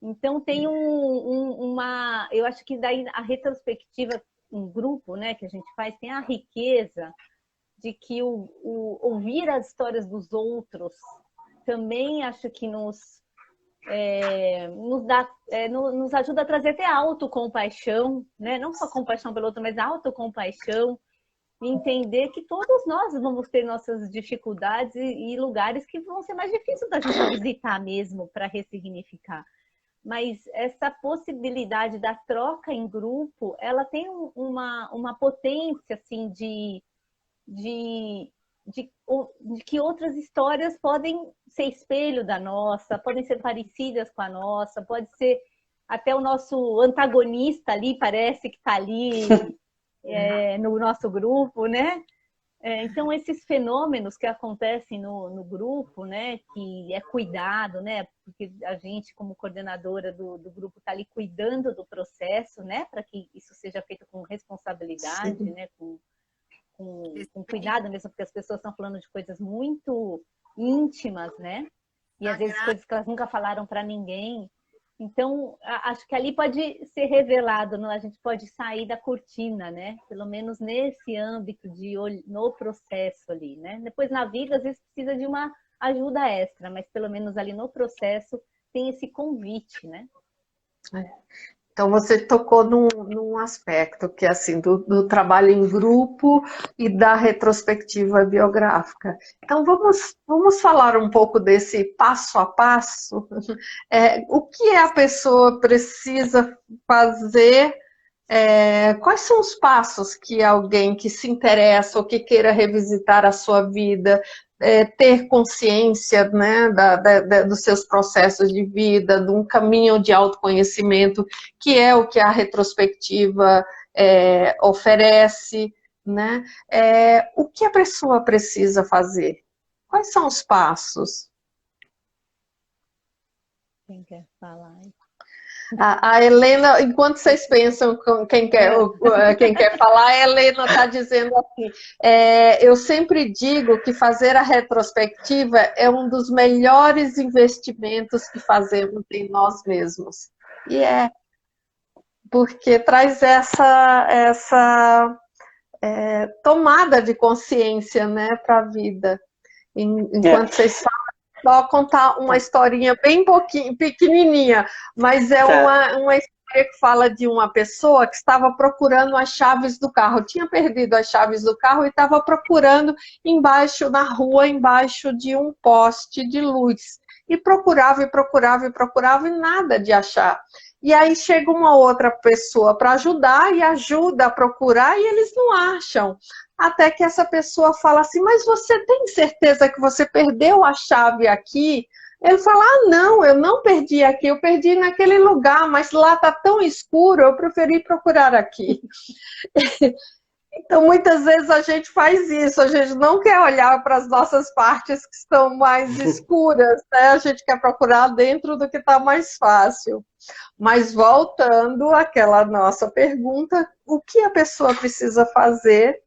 [SPEAKER 4] Então tem eu acho que daí a retrospectiva, um grupo, né, que a gente faz, tem a riqueza de que ouvir as histórias dos outros também acho que nos ajuda a trazer até autocompaixão, né? Não só compaixão pelo outro, mas autocompaixão, e entender que todos nós vamos ter nossas dificuldades e lugares que vão ser mais difíceis da gente visitar mesmo para ressignificar. Mas essa possibilidade da troca em grupo, ela tem uma potência assim de que outras histórias podem ser espelho da nossa, podem ser parecidas com a nossa, pode ser até o nosso antagonista ali, parece que está ali no nosso grupo, né? Então, esses fenômenos que acontecem no grupo, né, que é cuidado, né, porque a gente, como coordenadora do grupo, está ali cuidando do processo, né, para que isso seja feito com responsabilidade, sim, né, com cuidado mesmo, porque as pessoas estão falando de coisas muito íntimas, né, e às vezes coisas que elas nunca falaram para ninguém. Então, acho que ali pode ser revelado, a gente pode sair da cortina, né? Pelo menos nesse âmbito no processo ali, né? Depois na vida, às vezes precisa de uma ajuda extra, mas pelo menos ali no processo tem esse convite, né?
[SPEAKER 1] Então, você tocou num aspecto que é assim, do trabalho em grupo e da retrospectiva biográfica. Então, vamos falar um pouco desse passo a passo. O que a pessoa precisa fazer? Quais são os passos que alguém que se interessa ou que queira revisitar a sua vida, ter consciência, né, dos seus processos de vida, de um caminho de autoconhecimento, que é o que a retrospectiva oferece, né? O que a pessoa precisa fazer? Quais são os passos?
[SPEAKER 4] Quem quer falar?
[SPEAKER 1] A Helena, enquanto vocês pensam quem quer falar, a Helena está dizendo assim, eu sempre digo que fazer a retrospectiva é um dos melhores investimentos que fazemos em nós mesmos. E porque traz essa tomada de consciência, né, para a vida. Enquanto vocês falam, só contar uma historinha bem pequenininha, mas é uma história que fala de uma pessoa que estava procurando as chaves do carro, tinha perdido as chaves do carro e estava procurando na rua, embaixo de um poste de luz. e procurava, e procurava, e procurava, e nada de achar. E aí chega uma outra pessoa para ajudar, e ajuda a procurar, e eles não acham. Até que essa pessoa fala assim, mas você tem certeza que você perdeu a chave aqui? Ele fala, ah, não, eu não perdi aqui, eu perdi naquele lugar, mas lá está tão escuro, eu preferi procurar aqui. Então, muitas vezes a gente faz isso, a gente não quer olhar para as nossas partes que estão mais escuras, né? A gente quer procurar dentro do que está mais fácil. Mas voltando àquela nossa pergunta, o que a pessoa precisa fazer?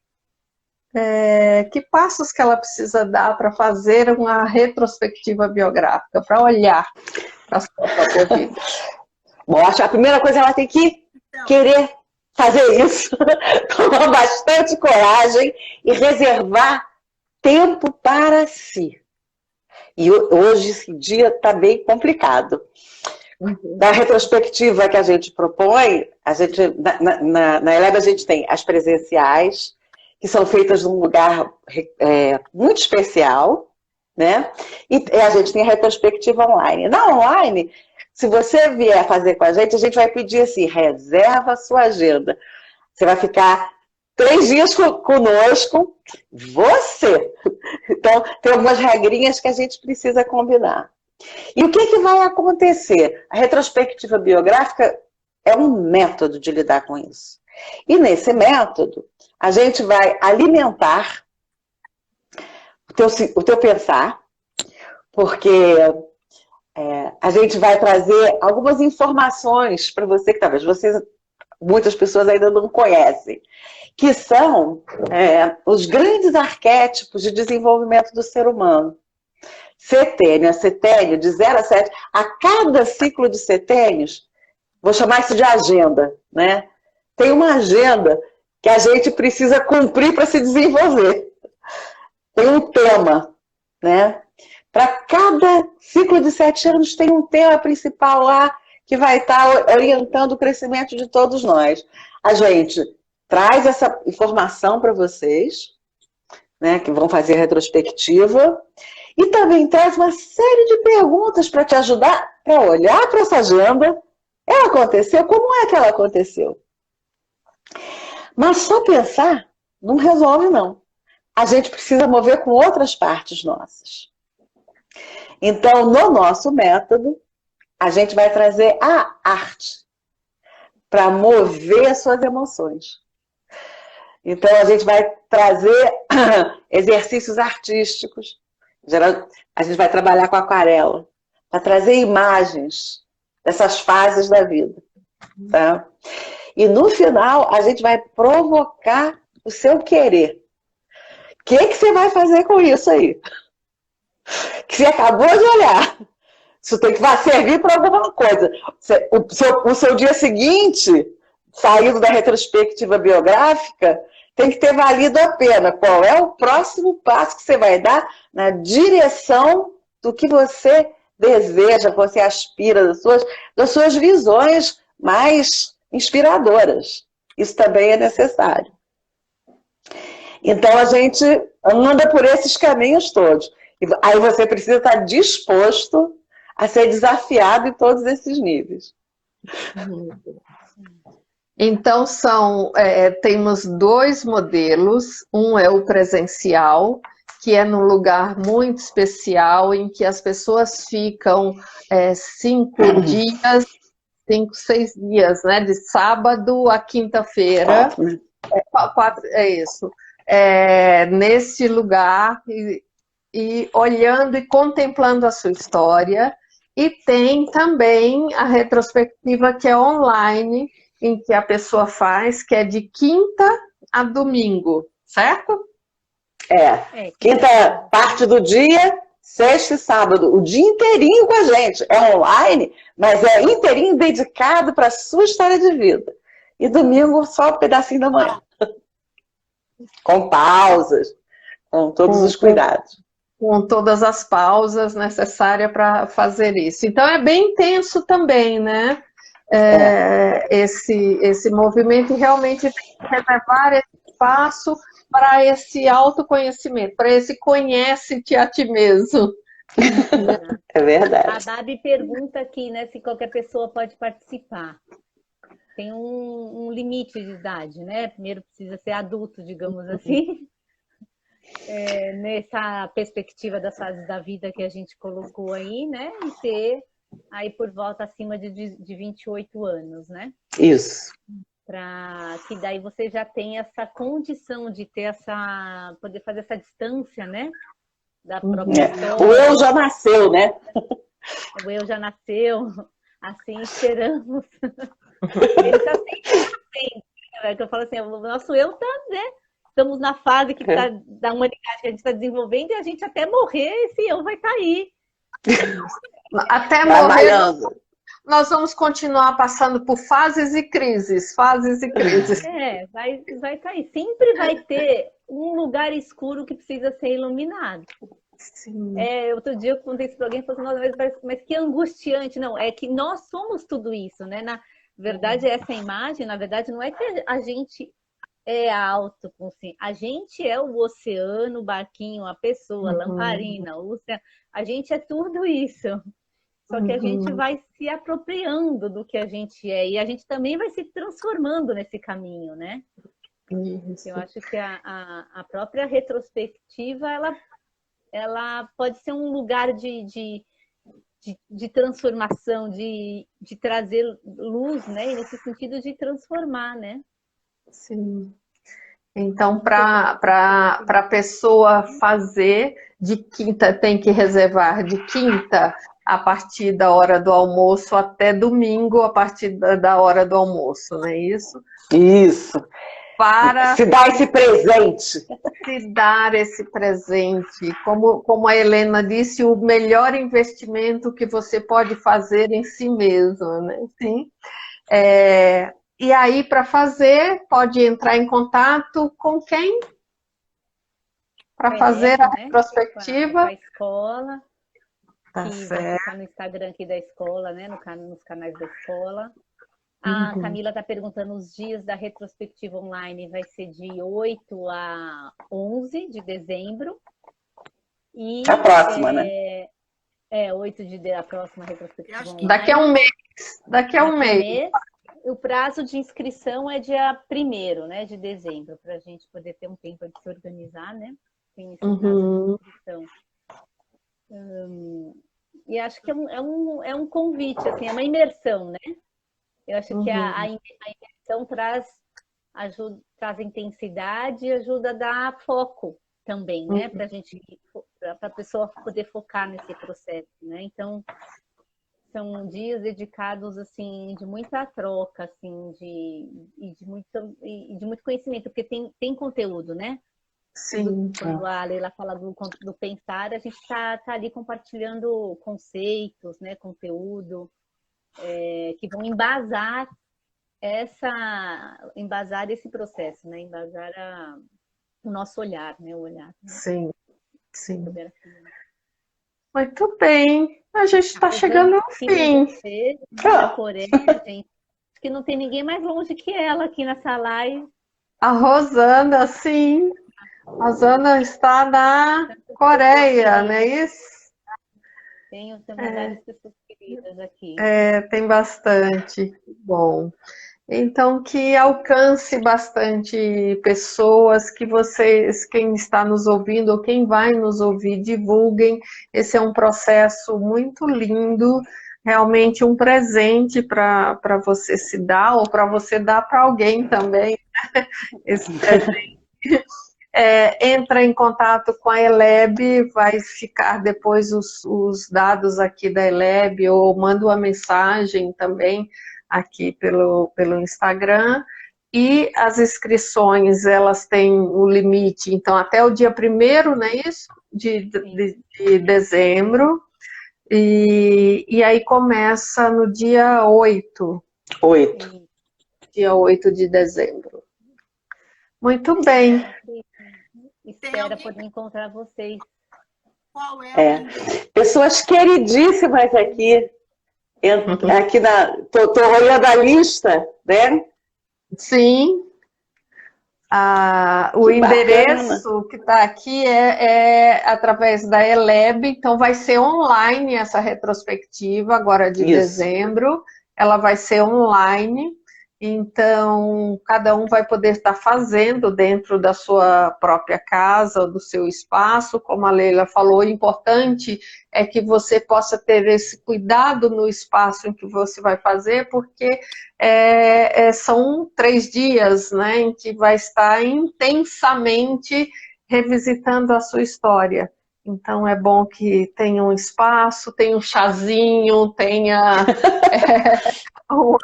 [SPEAKER 1] Que passos que ela precisa dar para fazer uma retrospectiva biográfica, para olhar para a sua própria vida?
[SPEAKER 5] Bom, acho que a primeira coisa ela tem que querer fazer isso, tomar bastante coragem e reservar tempo para si. E hoje esse dia está bem complicado. Na retrospectiva que a gente propõe, na Eleb a gente tem as presenciais, que são feitas num lugar muito especial, né? E a gente tem a retrospectiva online. Na online, se você vier fazer com a gente vai pedir assim, reserva a sua agenda. Você vai ficar 3 dias conosco, você. Então, tem algumas regrinhas que a gente precisa combinar. E o que vai acontecer? A retrospectiva biográfica é um método de lidar com isso. E nesse método, a gente vai alimentar o teu pensar, porque a gente vai trazer algumas informações para você que talvez muitas pessoas ainda não conhecem, que são os grandes arquétipos de desenvolvimento do ser humano. Setênio a setênio, de 0 a 7, a cada ciclo de setênios, vou chamar isso de agenda, né? Tem uma agenda que a gente precisa cumprir para se desenvolver. Tem um tema, né? Para cada ciclo de 7 anos tem um tema principal lá que vai estar orientando o crescimento de todos nós. A gente traz essa informação para vocês, né, que vão fazer a retrospectiva, e também traz uma série de perguntas para te ajudar a olhar para essa agenda. Ela aconteceu? Como é que ela aconteceu? Mas só pensar não resolve, não. A gente precisa mover com outras partes nossas. Então, no nosso método, a gente vai trazer a arte para mover as suas emoções. Então, a gente vai trazer exercícios artísticos. A gente vai trabalhar com aquarela, para trazer imagens dessas fases da vida. Tá? E no final, a gente vai provocar o seu querer. O que você vai fazer com isso aí? Que você acabou de olhar. Isso tem que servir para alguma coisa. O seu dia seguinte, saindo da retrospectiva biográfica, tem que ter valido a pena. Qual é o próximo passo que você vai dar na direção do que você deseja, que você aspira, das suas visões mais inspiradoras. Isso também é necessário. Então, a gente anda por esses caminhos todos. Aí você precisa estar disposto a ser desafiado em todos esses níveis.
[SPEAKER 1] Então, temos 2 modelos. Um é o presencial, que é num lugar muito especial, em que as pessoas ficam 5 dias, 5, 6 dias, né? De sábado a quinta-feira. 4, é isso. Nesse lugar, e olhando e contemplando a sua história. E tem também a retrospectiva que é online, em que a pessoa faz, que é de quinta a domingo, certo?
[SPEAKER 5] Quinta parte do dia, sexta e sábado, o dia inteirinho com a gente. É online, mas é inteirinho dedicado para a sua história de vida. E domingo, só um pedacinho da manhã. Com pausas, com todos os cuidados.
[SPEAKER 1] Com todas as pausas necessárias para fazer isso. Então, é bem intenso também, né? Esse movimento, e realmente tem que reservar esse espaço para esse autoconhecimento, para esse conhece-te a ti mesmo.
[SPEAKER 5] É
[SPEAKER 4] A
[SPEAKER 5] verdade.
[SPEAKER 4] Babi pergunta aqui, né, se qualquer pessoa pode participar. Tem um limite de idade, né? Primeiro precisa ser adulto, digamos assim. Nessa perspectiva das fases da vida que a gente colocou aí, né? E ter aí por volta acima de 28 anos, né?
[SPEAKER 5] Isso.
[SPEAKER 4] Para que daí você já tenha essa condição de ter poder fazer essa distância, né? Da própria
[SPEAKER 5] O
[SPEAKER 4] história.
[SPEAKER 5] eu já nasceu, né?
[SPEAKER 4] O eu já nasceu, assim esperamos. Ele está sempre, né? Que eu falo assim, o nosso eu está, né? Estamos na fase que tá, da humanidade que a gente está desenvolvendo e a gente até morrer, esse eu vai estar aí.
[SPEAKER 1] Até morrer, nós vamos continuar passando por fases e crises, fases e crises.
[SPEAKER 4] Vai estar aí. Sempre vai ter um lugar escuro que precisa ser iluminado.
[SPEAKER 1] Sim.
[SPEAKER 4] Outro dia eu contei isso para alguém e falei assim, mas que angustiante. Não, é que nós somos tudo isso, né? Na verdade, essa imagem, na verdade, não é que a gente é autoconsciente. A gente é o oceano, o barquinho, a pessoa, a lamparina, o oceano. A gente é tudo isso. Só que a gente vai se apropriando do que a gente é. E a gente também vai se transformando nesse caminho, né? Isso. Eu acho que a própria retrospectiva, ela pode ser um lugar de transformação, de trazer luz, né? E nesse sentido de transformar, né?
[SPEAKER 1] Sim. Então, para a pessoa fazer, de quinta tem que reservar de quinta a partir da hora do almoço até domingo a partir da hora do almoço, não é isso?
[SPEAKER 5] Isso.
[SPEAKER 1] Para
[SPEAKER 5] se dar esse presente.
[SPEAKER 1] Se dar esse presente. Como a Helena disse, o melhor investimento que você pode fazer em si mesma, né? Sim. E aí, para fazer, pode entrar em contato com quem? Para fazer a retrospectiva.
[SPEAKER 4] Com a escola.
[SPEAKER 1] Tá certo.
[SPEAKER 4] Está no Instagram aqui da escola, né? Nos canais da escola. A Camila está perguntando os dias da retrospectiva online. Vai ser de 8 a 11 de dezembro. E,
[SPEAKER 5] a próxima, né?
[SPEAKER 4] 8 a próxima retrospectiva online.
[SPEAKER 1] Daqui a um mês. Daqui a um mês.
[SPEAKER 4] O prazo de inscrição é dia 1º, né, de dezembro, para a gente poder ter um tempo de se organizar, né? Tem esse prazo de inscrição. E acho que é um convite, assim, é uma imersão, né? Eu acho que a imersão traz intensidade e ajuda a dar foco também, né? Para a pessoa poder focar nesse processo, né? Então, são dias dedicados, assim, de muita troca, assim, de muito conhecimento, porque tem conteúdo, né?
[SPEAKER 1] Sim.
[SPEAKER 4] Quando a Leila fala do pensar, a gente está ali compartilhando conceitos, né? Conteúdo, que vão embasar esse processo, né? Embasar o nosso olhar, né? O olhar. Né?
[SPEAKER 1] Sim, sim. Muito bem. A gente está chegando ao fim.
[SPEAKER 4] Da Coreia, gente. Acho que não tem ninguém mais longe que ela aqui nessa live.
[SPEAKER 1] A Rosana, sim. A Rosana está na Coreia, não é isso?
[SPEAKER 4] Tenho também várias pessoas queridas aqui.
[SPEAKER 1] Tem bastante. Bom. Então, que alcance bastante pessoas, que vocês, quem está nos ouvindo ou quem vai nos ouvir, divulguem. Esse é um processo muito lindo, realmente um presente para você se dar, ou para você dar para alguém também, esse presente. Entra em contato com a Eleb, vai ficar depois os dados aqui da Eleb, ou manda uma mensagem também, aqui pelo Instagram, e as inscrições, elas têm um limite, então, até o dia 1º, não é isso? De dezembro, e aí começa no dia 8. Dia 8 de dezembro. Muito bem.
[SPEAKER 4] Espero poder encontrar vocês.
[SPEAKER 2] Qual é?
[SPEAKER 5] Pessoas queridíssimas aqui. Aqui tô olhando a lista, né?
[SPEAKER 1] Sim. O
[SPEAKER 5] Que
[SPEAKER 1] endereço que está aqui é através da ELEB, então vai ser online essa retrospectiva, agora de dezembro, ela vai ser online, então cada um vai poder estar fazendo dentro da sua própria casa, do seu espaço, como a Leila falou, o importante é que você possa ter esse cuidado no espaço em que você vai fazer, porque são 3 dias, né, em que vai estar intensamente revisitando a sua história. Então é bom que tenha um espaço, tenha um chazinho, tenha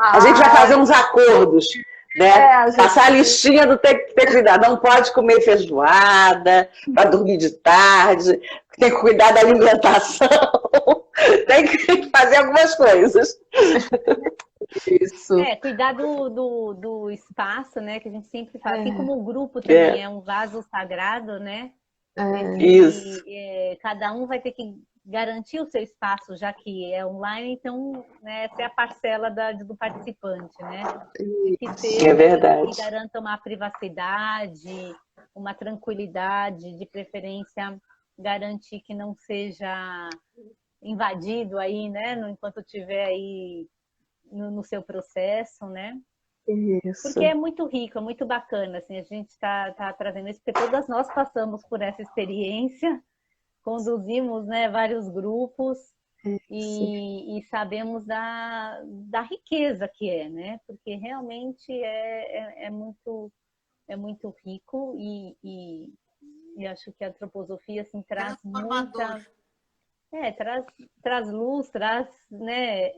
[SPEAKER 5] a gente vai fazer uns acordos, né? Passar a listinha do ter que ter cuidado. Não pode comer feijoada para dormir de tarde, tem que cuidar da alimentação, tem que fazer algumas coisas.
[SPEAKER 1] Isso.
[SPEAKER 4] Cuidar do espaço, né? Que a gente sempre fala, assim como o grupo também é um vaso sagrado, né?
[SPEAKER 5] Isso.
[SPEAKER 4] Cada um vai ter que garantir o seu espaço, já que é online, então, né, essa é a parcela do participante, né?
[SPEAKER 5] É verdade.
[SPEAKER 4] Que garanta uma privacidade, uma tranquilidade, de preferência, garantir que não seja invadido aí, né? Enquanto estiver aí no seu processo, né?
[SPEAKER 1] Isso.
[SPEAKER 4] Porque é muito rico, é muito bacana, assim, a gente tá trazendo isso, porque todas nós passamos por essa experiência, conduzimos, né, vários grupos e sabemos da riqueza que é, né? Porque realmente é muito rico e acho que a antroposofia assim, traz muita... traz luz, traz, né,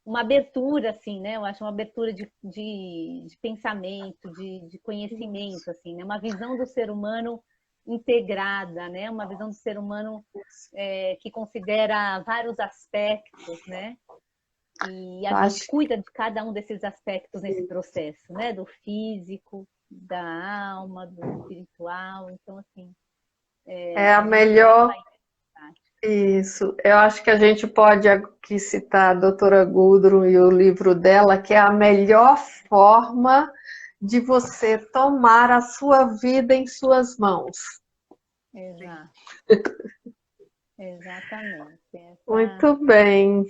[SPEAKER 4] uma abertura, assim, né? Eu acho uma abertura de pensamento, de conhecimento, assim, né? Uma visão do ser humano integrada, né? Uma visão do ser humano que considera vários aspectos, né? E a gente cuida de cada um desses aspectos nesse processo, né? Do físico, da alma, do espiritual. Então, assim...
[SPEAKER 1] É a melhor... Isso, eu acho que a gente pode aqui citar a doutora Gudrun e o livro dela, que é a melhor forma de você tomar a sua vida em suas mãos.
[SPEAKER 4] Exato. Exatamente.
[SPEAKER 1] Muito bem.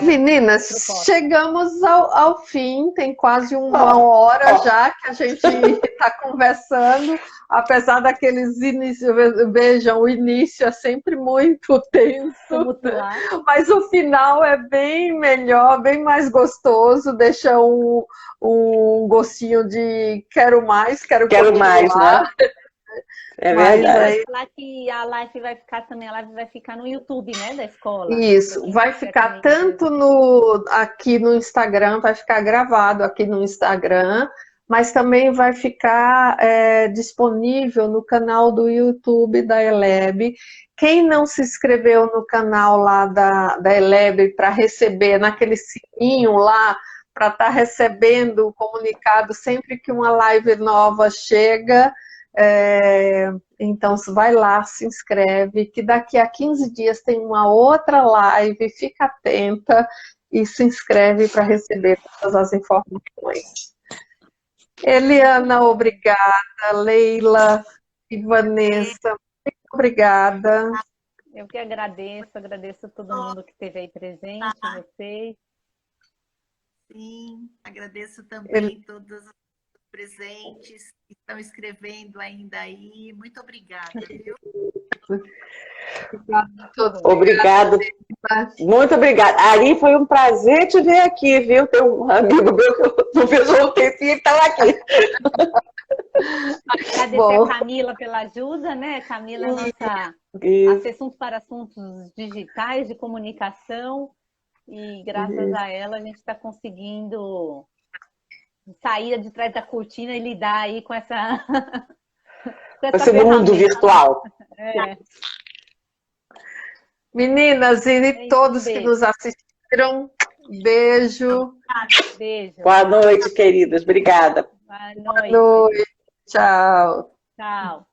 [SPEAKER 1] Meninas, chegamos ao fim, tem quase uma hora já que a gente está conversando, apesar daqueles inícios, vejam, o início é sempre muito tenso, mas o final é bem melhor, bem mais gostoso, deixa um gostinho de quero mais, quero
[SPEAKER 5] mais, né? É verdade.
[SPEAKER 4] Mas falar que a live vai ficar no YouTube, né, da escola.
[SPEAKER 1] Isso, vai ficar tanto aqui no Instagram, vai ficar gravado aqui no Instagram, mas também vai ficar disponível no canal do YouTube da ELEB. Quem não se inscreveu no canal lá da ELEB para receber naquele sininho lá, para estar recebendo o comunicado sempre que uma live nova chega... Então vai lá, se inscreve, que daqui a 15 dias tem uma outra live, fica atenta e se inscreve para receber todas as informações. Eliana, obrigada, Leila e Vanessa, muito obrigada.
[SPEAKER 4] Eu que agradeço a todo mundo que esteve aí presente, vocês.
[SPEAKER 2] Sim, agradeço também todas as presentes que estão escrevendo ainda aí. Muito obrigada, viu?
[SPEAKER 5] Obrigada. Muito obrigada. Ari, foi um prazer te ver aqui, viu? Tem um amigo meu que eu não vejo há um tempinho e está aqui.
[SPEAKER 4] Agradecer a Camila pela ajuda, né? Camila é nossa assunto para assuntos digitais, de comunicação, e graças a ela a gente está conseguindo sair de trás da cortina e lidar aí com essa
[SPEAKER 5] esse mundo virtual.
[SPEAKER 1] Meninas e todos que nos assistiram, beijo.
[SPEAKER 4] Beijo.
[SPEAKER 5] Boa noite, queridas. Obrigada.
[SPEAKER 4] Boa noite.
[SPEAKER 1] Boa noite. Tchau.
[SPEAKER 4] Tchau.